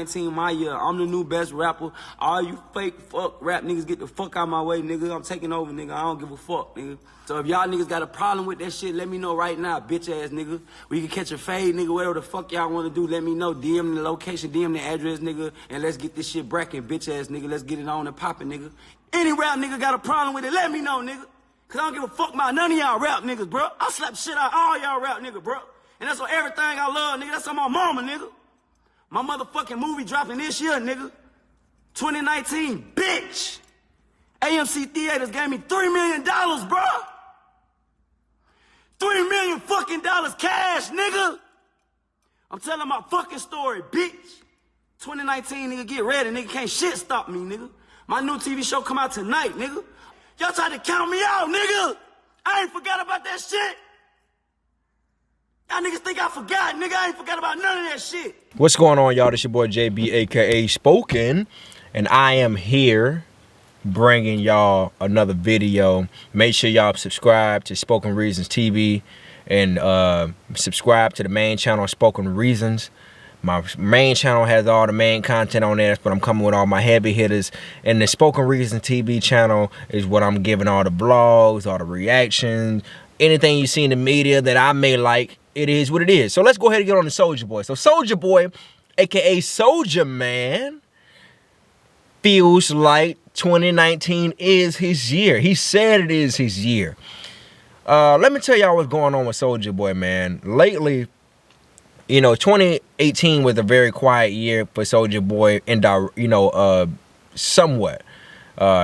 2019, my year. I'm the new best rapper. All you fake fuck rap niggas get the fuck out my way, nigga. I'm taking over, nigga. I don't give a fuck, nigga. So if y'all niggas got a problem with that shit, let me know right now, bitch ass nigga. We can catch a fade, nigga. Whatever the fuck y'all want to do, let me know. DM the location, DM the address, nigga. And let's get this shit bracking, bitch ass nigga. Let's get it on and popping, nigga. Any rap nigga got a problem with it, let me know, nigga. Cause I don't give a fuck about none of y'all rap niggas, bro. I slap shit out all y'all rap niggas, bro. And that's on everything I love, nigga. That's on my mama, nigga. My motherfucking movie dropping this year, nigga. 2019, bitch. AMC Theaters gave me $3 million, bro. $3 million fucking dollars cash, nigga. I'm telling my fucking story, bitch. 2019, nigga, get ready, nigga. Can't shit stop me, nigga. My new TV show come out tonight, nigga. Y'all tried to count me out, nigga. I ain't forgot about that shit. Y'all niggas think I forgot, nigga. I ain't forgot about none of that shit. What's going on, y'all? This your boy JB, aka Spoken, and I am here bringing y'all another video. Make sure y'all subscribe to Spoken Reasons TV and subscribe to the main channel, Spoken Reasons. My main channel has all the main content on there. That's what I'm coming with, all my heavy hitters. And the Spoken Reasons TV channel is what I'm giving all the vlogs, all the reactions, anything you see in the media that I may like. It is what it is. So let's go ahead and get on to Soulja Boy. So Soulja Boy, aka Soulja Man, feels like 2019 is his year. He said it is his year. Let me tell y'all what's going on with Soulja Boy, man. Lately, you know, 2018 was a very quiet year for Soulja Boy, and somewhat.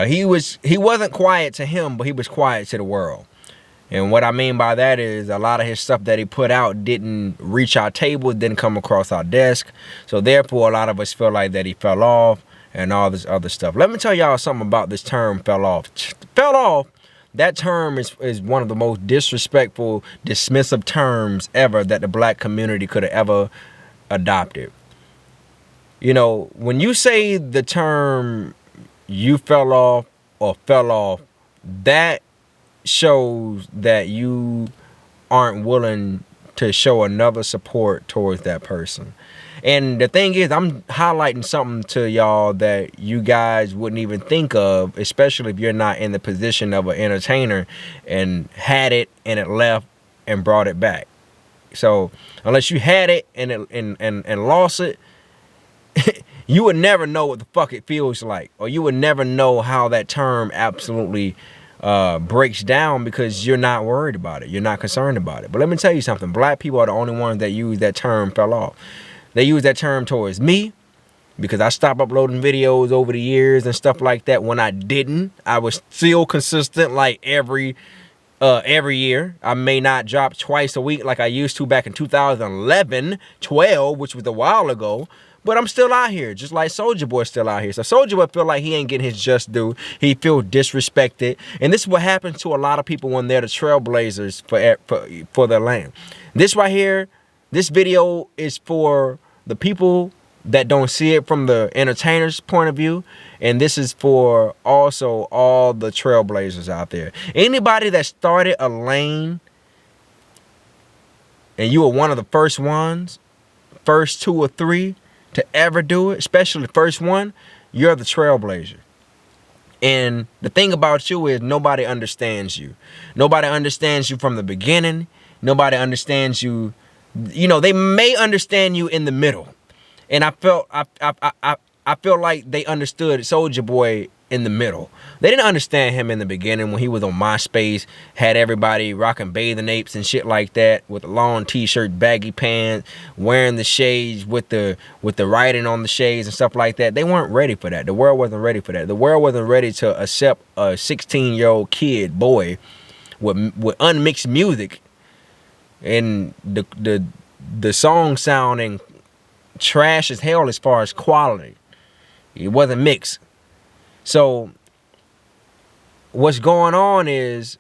He wasn't quiet to him, but he was quiet to the world. And what I mean by that is a lot of his stuff that he put out didn't reach our table, didn't come across our desk. So therefore, a lot of us feel like that he fell off and all this other stuff. Let me tell y'all something about this term, fell off. Fell off, that term is one of the most disrespectful, dismissive terms ever that the black community could have ever adopted. You know, when you say the term you fell off or fell off, that shows that you aren't willing to show another support towards that person. And the thing is, I'm highlighting something to y'all that you guys wouldn't even think of, especially if you're not in the position of an entertainer and had it and it left and brought it back. So unless you had it and lost it, you would never know what the fuck it feels like, or you would never know how that term absolutely breaks down, because you're not worried about it. You're not concerned about it. But let me tell you something. Black people are the only ones that use that term fell off. They use that term towards me, because I stopped uploading videos over the years and stuff like that. When I didn't, I was still consistent like every year. I may not drop twice a week like I used to back in 2011, 12, which was a while ago. But I'm still out here, just like Soulja Boy still out here. So Soulja Boy feel like he ain't getting his just due. He feel disrespected. And this is what happens to a lot of people when they're the trailblazers for their land. This right here, this video is for the people that don't see it from the entertainer's point of view. And this is for also all the trailblazers out there. Anybody that started a lane and you were one of the first ones, first 2 or 3 to ever do it, especially the first one, you're the trailblazer. And the thing about you is nobody understands you. Nobody understands you from the beginning. Nobody understands you. You know, they may understand you in the middle. And I feel like they understood Soulja Boy in the middle. They didn't understand him in the beginning when he was on MySpace, had everybody rocking bathing apes and shit like that, with a long t-shirt, baggy pants, wearing the shades with the writing on the shades and stuff like that. They weren't ready for that. The world wasn't ready for that. The world wasn't ready to accept a 16-year-old kid, boy, with unmixed music, and the song sounding trash as hell as far as quality. It wasn't mixed. So what's going on is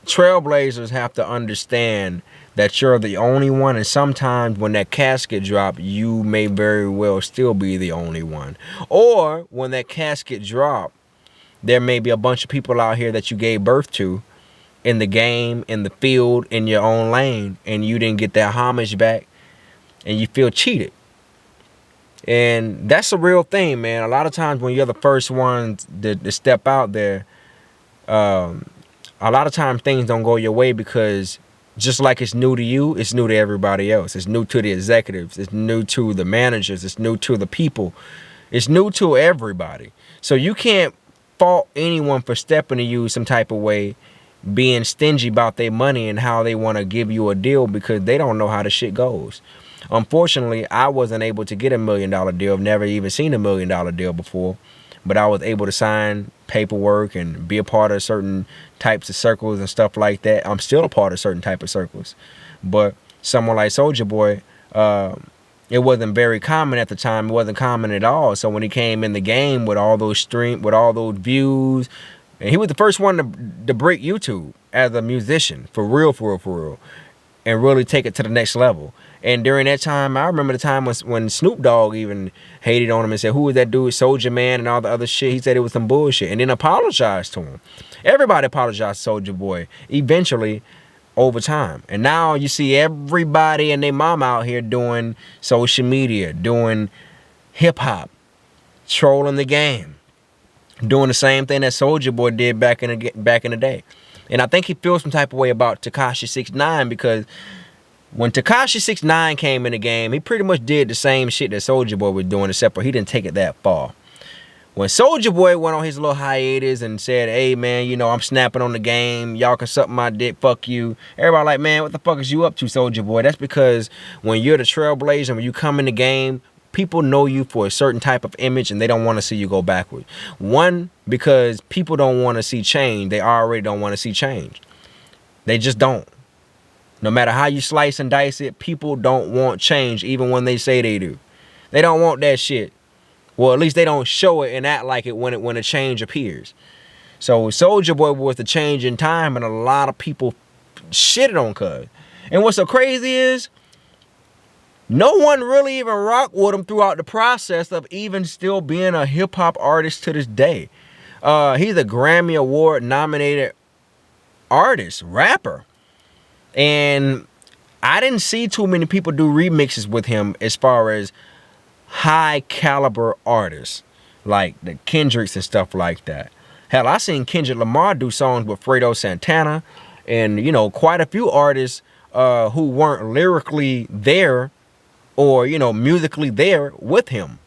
trailblazers have to understand that you're the only one, and sometimes when that casket drop, you may very well still be the only one. Or when that casket drop, there may be a bunch of people out here that you gave birth to in the game, in the field, in your own lane, and you didn't get that homage back, and you feel cheated. And that's a real thing, man. A lot of times when you're the first ones to step out there, a lot of times things don't go your way because just like it's new to you, it's new to everybody else. It's new to the executives. It's new to the managers. It's new to the people. It's new to everybody. So you can't fault anyone for stepping to you some type of way, being stingy about their money and how they want to give you a deal because they don't know how the shit goes. Unfortunately, I wasn't able to get $1 million deal. I've never even seen $1 million deal before. But I was able to sign paperwork and be a part of certain types of circles and stuff like that. I'm still a part of certain type of circles. But someone like Soulja Boy, it wasn't very common at the time. It wasn't common at all. So when he came in the game with all those with all those views, and he was the first one to break YouTube as a musician, for real, and really take it to the next level. And during that time, I remember the time when Snoop Dogg even hated on him and said, who was that dude, Soulja Man and all the other shit. He said it was some bullshit and then apologized to him. Everybody apologized to Soulja Boy eventually over time. And now you see everybody and their mom out here doing social media, doing hip hop, trolling the game, doing the same thing that Soulja Boy did back in the day. And I think he feels some type of way about Tekashi 6ix9ine because when Tekashi 6ix9ine came in the game, he pretty much did the same shit that Soulja Boy was doing, except for he didn't take it that far. When Soulja Boy went on his little hiatus and said, hey, man, you know, I'm snapping on the game. Y'all can suck my dick. Fuck you. Everybody like, man, what the fuck is you up to, Soulja Boy? That's because when you're the Trailblazer, when you come in the game, people know you for a certain type of image and they don't want to see you go backward. One, because people don't want to see change. They already don't want to see change. They just don't. No matter how you slice and dice it, people don't want change even when they say they do. They don't want that shit. Well, at least they don't show it and act like it when a change appears. So Soulja Boy was the change in time and a lot of people shitted on Cuz. And what's so crazy is no one really even rocked with him throughout the process of even still being a hip-hop artist to this day. He's a Grammy Award nominated artist, rapper. And I didn't see too many people do remixes with him as far as high caliber artists like the Kendricks and stuff like that. Hell, I seen Kendrick Lamar do songs with Fredo Santana and, you know, quite a few artists who weren't lyrically there or, you know, musically there with him.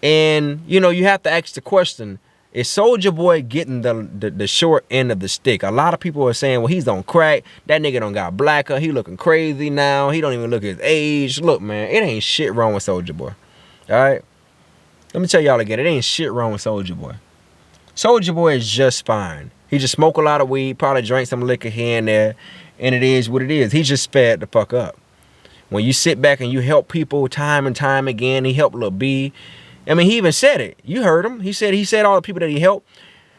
And, you know, you have to ask the question, is Soulja Boy getting the short end of the stick? A lot of people are saying, well, he's on crack. That nigga done got blacker. He looking crazy now. He don't even look his age. Look, man, it ain't shit wrong with Soulja Boy. All right? Let me tell y'all again, it ain't shit wrong with Soulja Boy. Soulja Boy is just fine. He just smoke a lot of weed, probably drank some liquor here and there, and it is what it is. He just fed the fuck up. When you sit back and you help people time and time again, he helped Lil B. I mean, he even said it. You heard him. He said all the people that he helped.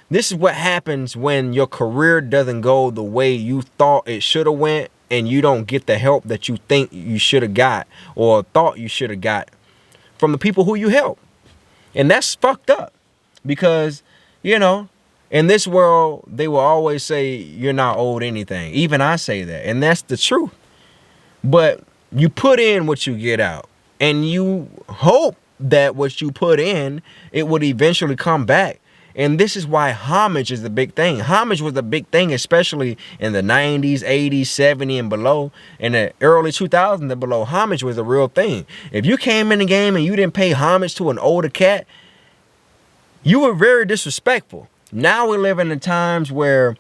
This is what happens when your career doesn't go the way you thought it should have went and you don't get the help that you think you should have got or thought you should have got from the people who you help. And that's fucked up because, you know, in this world, they will always say you're not owed anything. Even I say that. And that's the truth. But you put in what you get out and you hope that what you put in, it would eventually come back. And this is why homage is the big thing. Homage was the big thing, especially in the 90s, 80s, 70s, and below. In the early 2000s and below, homage was a real thing. If you came in the game and you didn't pay homage to an older cat, you were very disrespectful. Now we're living in times where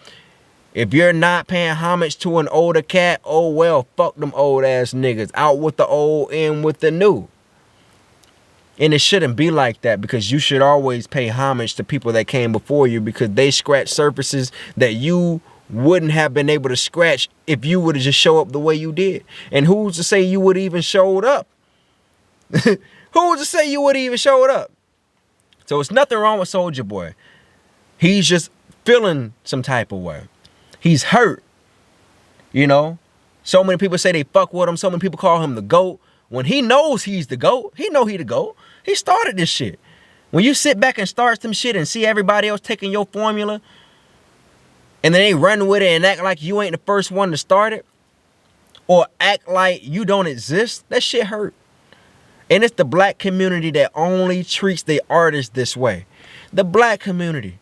if you're not paying homage to an older cat, oh well, fuck them old ass niggas. Out with the old, in with the new. And it shouldn't be like that because you should always pay homage to people that came before you because they scratched surfaces that you wouldn't have been able to scratch if you would have just show up the way you did. And who's to say you would even showed up? Who's to say you would even showed up? So it's nothing wrong with Soulja Boy. He's just feeling some type of way. He's hurt. You know? So many people say they fuck with him. So many people call him the GOAT. When he knows he's the GOAT, he know he the GOAT. He started this shit. When you sit back and start some shit and see everybody else taking your formula and then they run with it and act like you ain't the first one to start it or act like you don't exist, that shit hurt. And it's the black community that only treats the artists this way. The black community.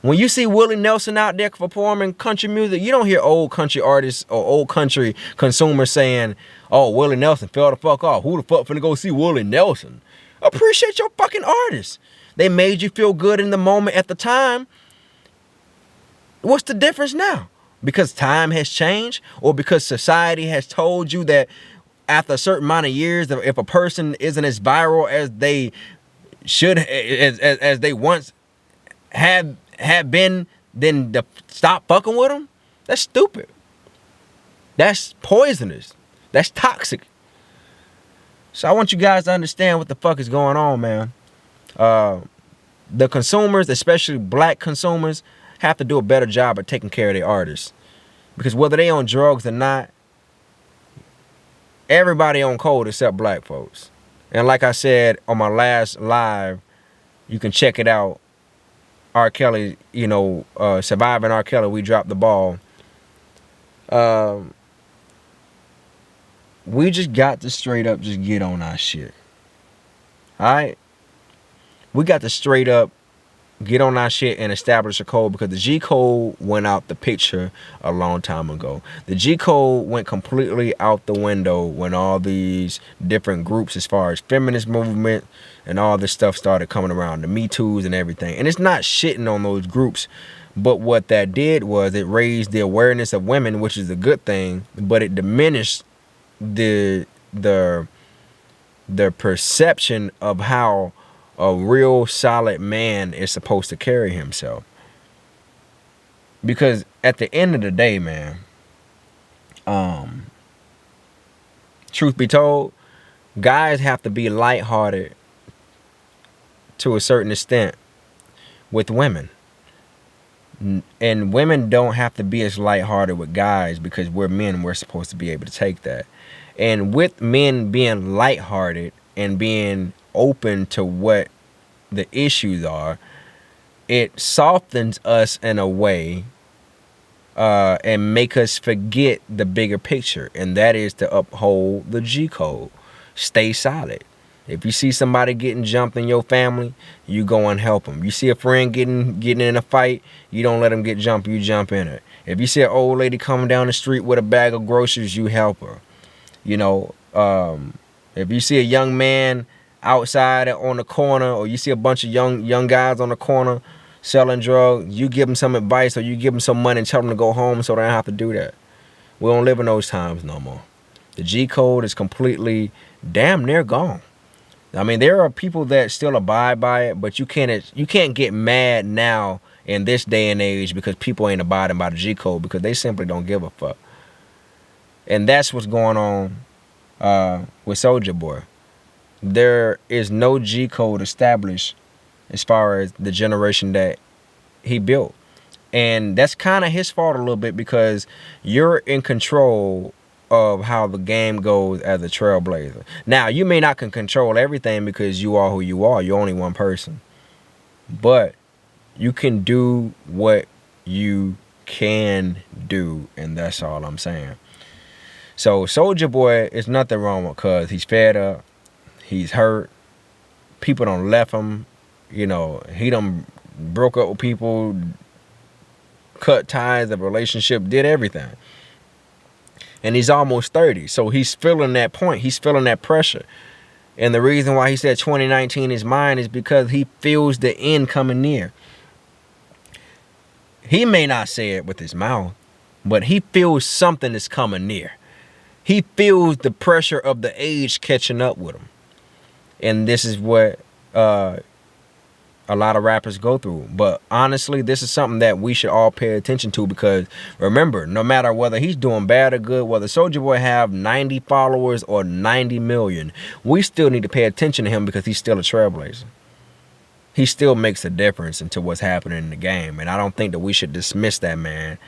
When you see Willie Nelson out there performing country music, you don't hear old country artists or old country consumers saying, oh, Willie Nelson fell the fuck off. Who the fuck finna go see Willie Nelson? Appreciate your fucking artists. They made you feel good in the moment at the time. What's the difference now? Because time has changed, or because society has told you that after a certain amount of years, if a person isn't as viral as they should, as they once had been, then stop fucking with them? That's stupid. That's poisonous. That's toxic. So I want you guys to understand what the fuck is going on, man. The consumers, especially black consumers, have to do a better job of taking care of their artists. Because whether they on drugs or not, everybody on code except black folks. And like I said on my last live, you can check it out. R. Kelly, surviving R. Kelly, we dropped the ball. We just got to straight up just get on our shit. Alright? We got to straight up get on our shit and establish a code, because the G code went out the picture a long time ago. The G code went completely out the window when all these different groups as far as feminist movement and all this stuff started coming around, the Me Too's and everything. And it's not shitting on those groups, but what that did was it raised the awareness of women, which is a good thing, but it diminished the perception of how a real solid man is supposed to carry himself. Because at the end of the day, man, truth be told, guys have to be lighthearted to a certain extent with women. And women don't have to be as lighthearted with guys, because we're men, we're supposed to be able to take that. And with men being lighthearted and being open to what the issues are, it softens us in a way and make us forget the bigger picture, and that is to uphold the G code. Stay solid. If you see somebody getting jumped in your family, you go and help them. You see a friend getting in a fight, you don't let them get jumped, you jump in it. If you see an old lady coming down the street with a bag of groceries, you help her. If you see a young man outside on the corner, or you see a bunch of young guys on the corner selling drugs, you give them some advice, or you give them some money and tell them to go home so they don't have to do that. We don't live in those times no more. The G code is completely damn near gone. I mean, there are people that still abide by it, but you can't get mad now in this day and age because people ain't abiding by the G code, because they simply don't give a fuck. And that's what's going on with Soulja Boy. There is no G code established as far as the generation that he built. And that's kind of his fault a little bit, because you're in control of how the game goes as a trailblazer. Now, you may not can control everything because you are who you are. You're only one person. But you can do what you can do, and that's all I'm saying. So Soulja Boy, is nothing wrong with, cuz he's fed up, he's hurt, people done left him, he done broke up with people, cut ties of relationship, did everything. And he's almost 30, so he's feeling that point, he's feeling that pressure. And the reason why he said 2019 is mine is because he feels the end coming near. He may not say it with his mouth, but he feels something is coming near. He feels the pressure of the age catching up with him. And this is what a lot of rappers go through. But honestly, this is something that we should all pay attention to, because remember, no matter whether he's doing bad or good, whether Soulja Boy have 90 followers or 90 million, we still need to pay attention to him, because he's still a trailblazer. He still makes a difference into what's happening in the game. And I don't think that we should dismiss that man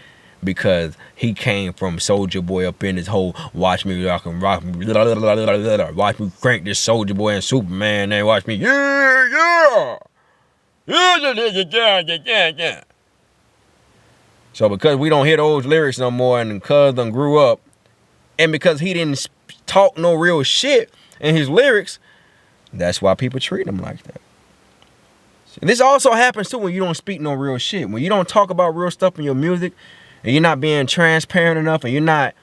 because he came from Soulja Boy up in his whole watch me rock and rock me, watch me crank this Soulja Boy and Superman, and watch me, yeah. So because we don't hear those lyrics no more, and cuz done grew up, and because he didn't talk no real shit in his lyrics, That's why people treat them like that. This also happens too when you don't speak no real shit. When you don't talk about real stuff in your music, and you're not being transparent enough, and you're not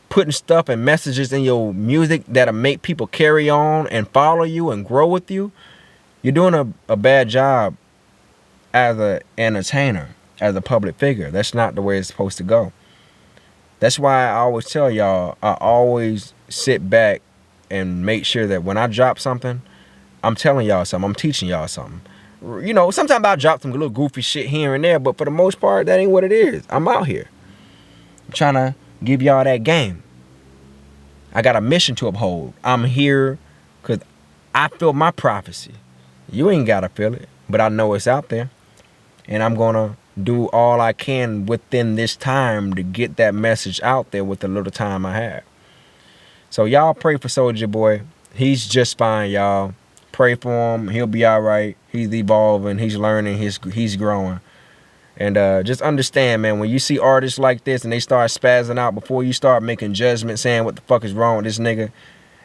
putting stuff and messages in your music that'll make people carry on and follow you and grow with you, you're doing a bad job as an entertainer, as a public figure. That's not the way it's supposed to go. That's why I always tell y'all, I always sit back and make sure that when I drop something, I'm telling y'all something, I'm teaching y'all something. You know, sometimes I drop some little goofy shit here and there, but for the most part, that ain't what it is. I'm out here. I'm trying to give y'all that game. I got a mission to uphold. I'm here because I feel my prophecy. You ain't got to feel it, but I know it's out there. And I'm going to do all I can within this time to get that message out there with the little time I have. So y'all pray for Soulja Boy. He's just fine, y'all. Pray for him. He'll be all right. He's evolving. He's learning. He's growing. And just understand, man, when you see artists like this and they start spazzing out, before you start making judgments saying what the fuck is wrong with this nigga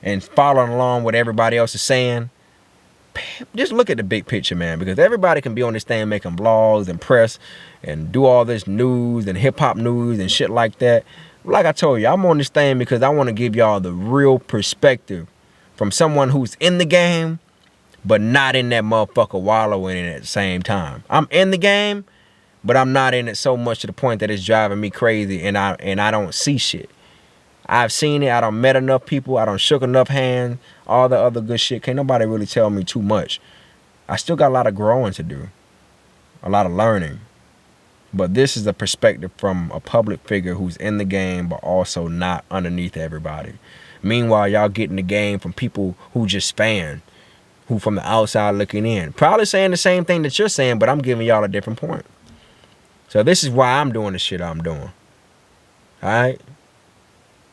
and following along what everybody else is saying, just look at the big picture, man, because everybody can be on this thing making vlogs and press and do all this news and hip-hop news and shit like that. Like I told you, I'm on this thing because I want to give y'all the real perspective from someone who's in the game but not in that motherfucker wallowing in it at the same time. I'm in the game, but I'm not in it so much to the point that it's driving me crazy and I don't see shit. I've seen it. I done met enough people. I done shook enough hands. All the other good shit. Can't nobody really tell me too much. I still got a lot of growing to do. A lot of learning. But this is a perspective from a public figure who's in the game but also not underneath everybody. Meanwhile, y'all getting the game from people who just fan, who from the outside looking in. Probably saying the same thing that you're saying, but I'm giving y'all a different point. So this is why I'm doing the shit I'm doing. Alright?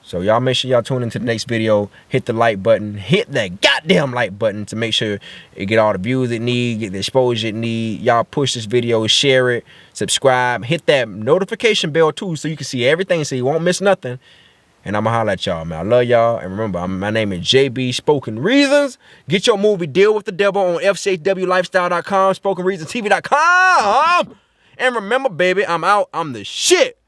So y'all make sure y'all tune into the next video. Hit the like button. Hit that goddamn like button to make sure it get all the views it need, get the exposure it need. Y'all push this video, share it, subscribe. Hit that notification bell too so you can see everything so you won't miss nothing. And I'ma holler at y'all, man. I love y'all. And remember, my name is JB Spoken Reasons. Get your movie Deal with the Devil on FCHWLifestyle.com, SpokenReasonsTV.com. And remember, baby, I'm out. I'm the shit.